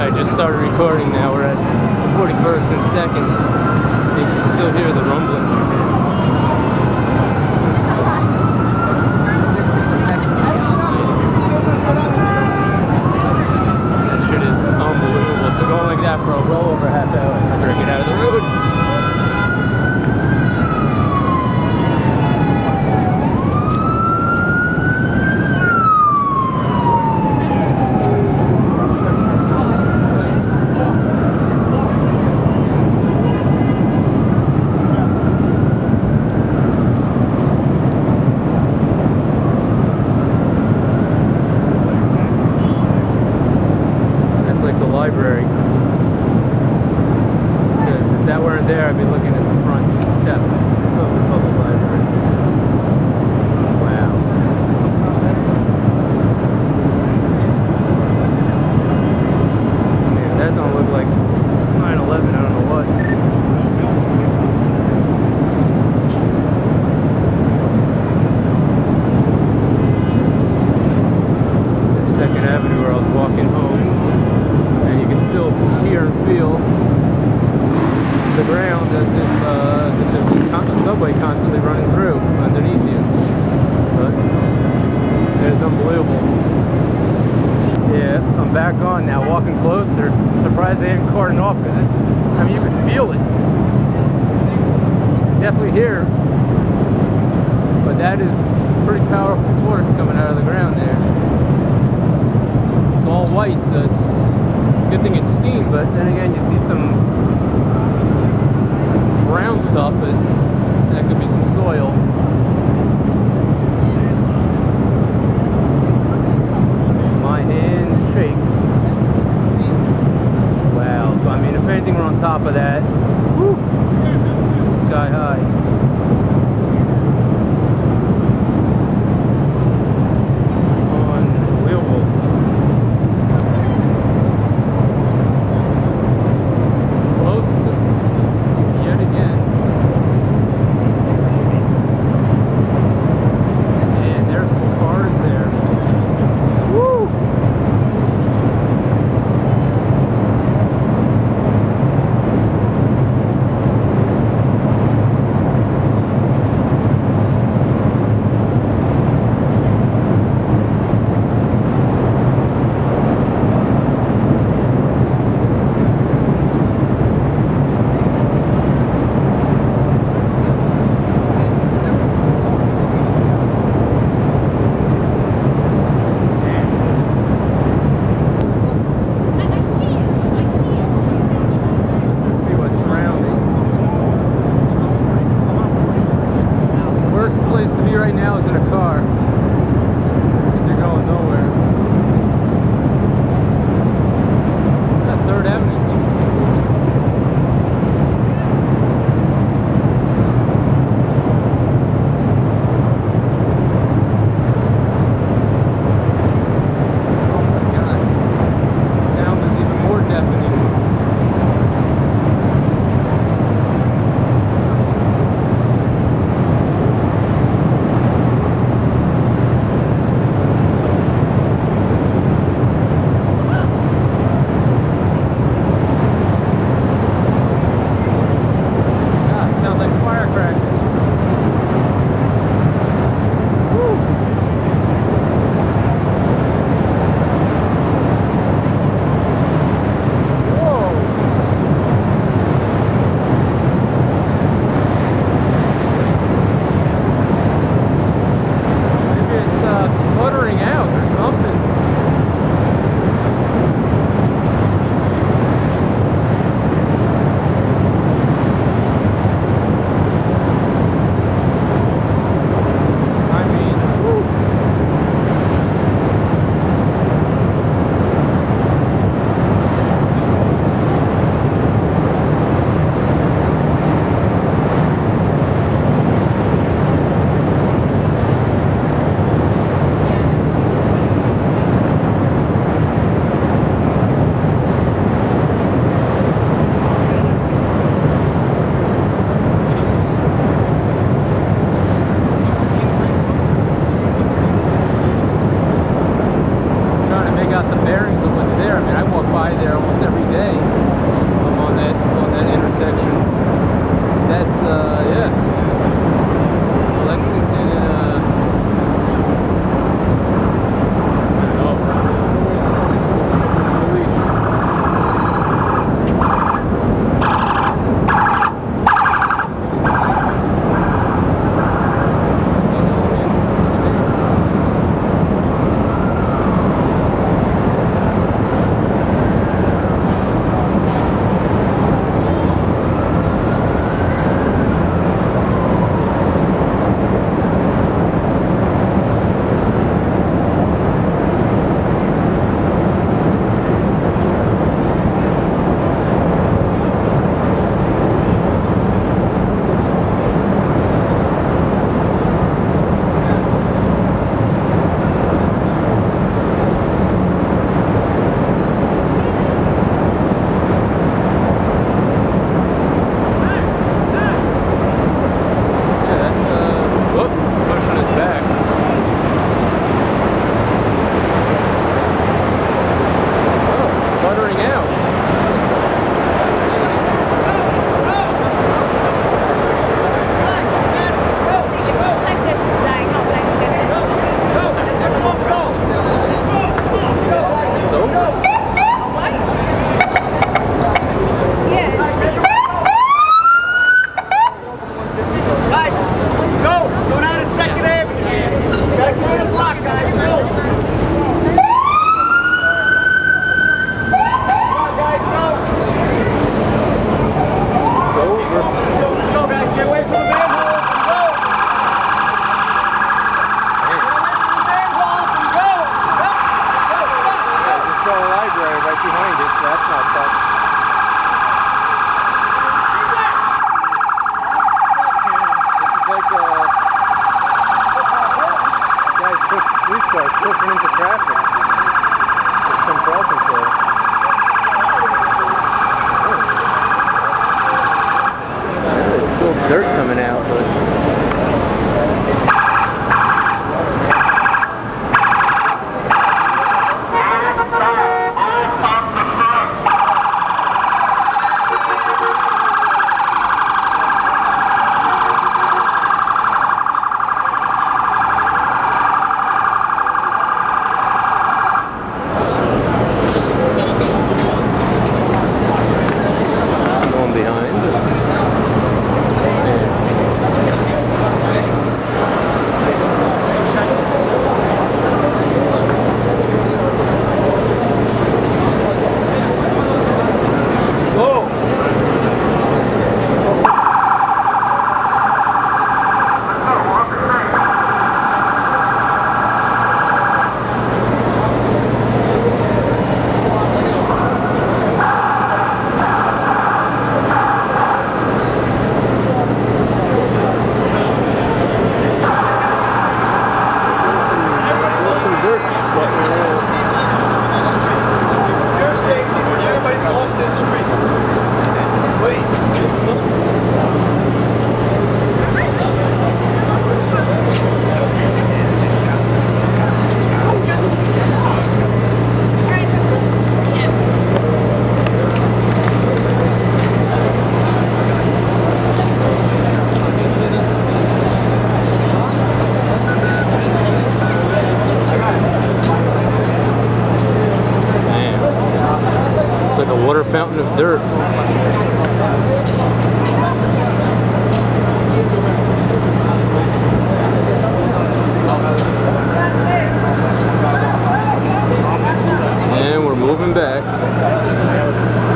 I just started recording now. We're at 41st and 2nd. You can still hear the rumbling. That shit is unbelievable. It's been going like that for well over a half hour. I better get out of the road. Library, because if that weren't there, I'd be looking at the front steps of the public library. Wow. Man, that don't look like 9/11, I don't know what. This 2nd Avenue where I was walking home. You can still hear and feel the ground as if there's a subway constantly running through underneath you. But it is unbelievable. Yeah, I'm back on now, walking closer. I'm surprised they didn't cordon off, because this is, I mean, you can feel it. Definitely here. But that is pretty powerful force coming out of the ground there. It's all white, so it's good thing it's steam, but then again, you see some brown stuff, but that could be some soil. My hand shakes. Wow. I mean, if anything were on top of that, whew, sky high. almost every day. I'm on that intersection. That's yeah, Lexington and oh, it's police. Dirt coming out, but going behind. Fountain of dirt. And we're moving back.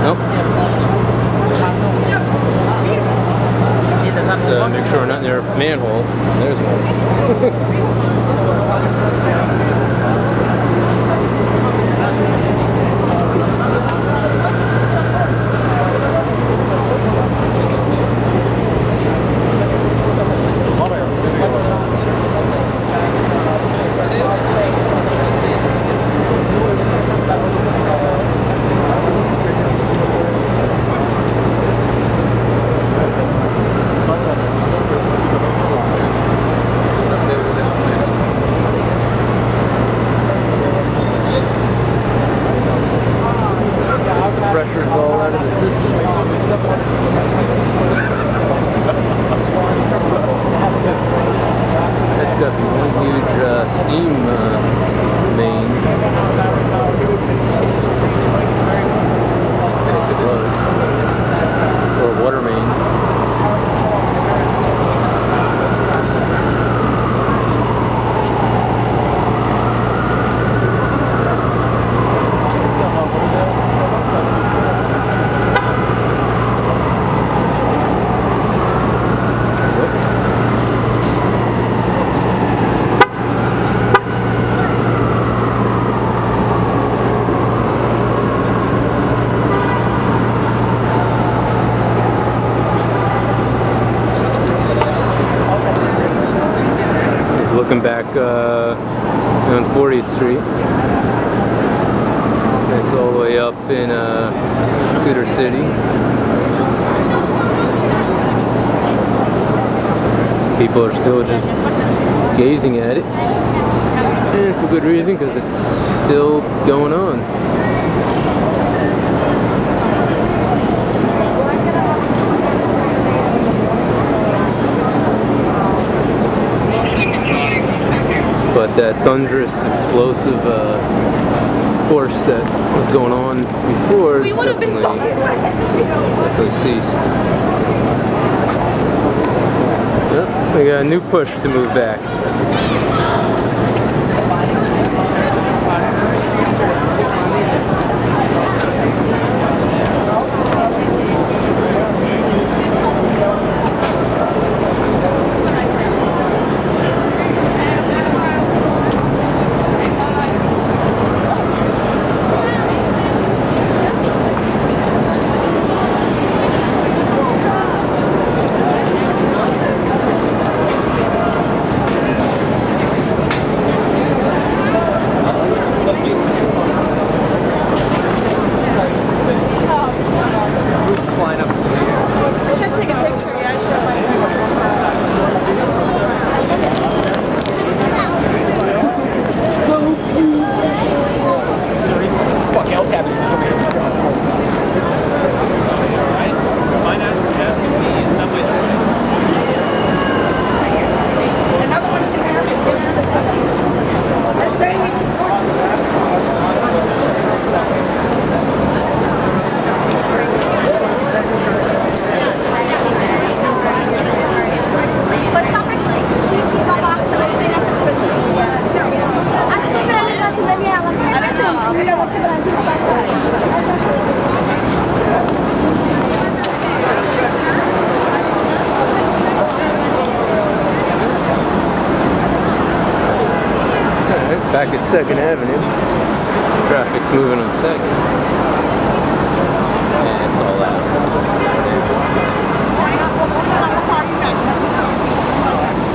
Nope. Just make sure we're not near a manhole. There's one. pressure's all out of the system. That's got one huge steam main. If it was. Or water main. Looking back on 40th Street. It's all the way up in Tudor City. People are still just gazing at it. And for good reason, because it's still going on. But that thunderous, explosive force that was going on before has definitely ceased. Yep, we got a new push to move back. Back at 2nd Avenue. Traffic's moving on 2nd.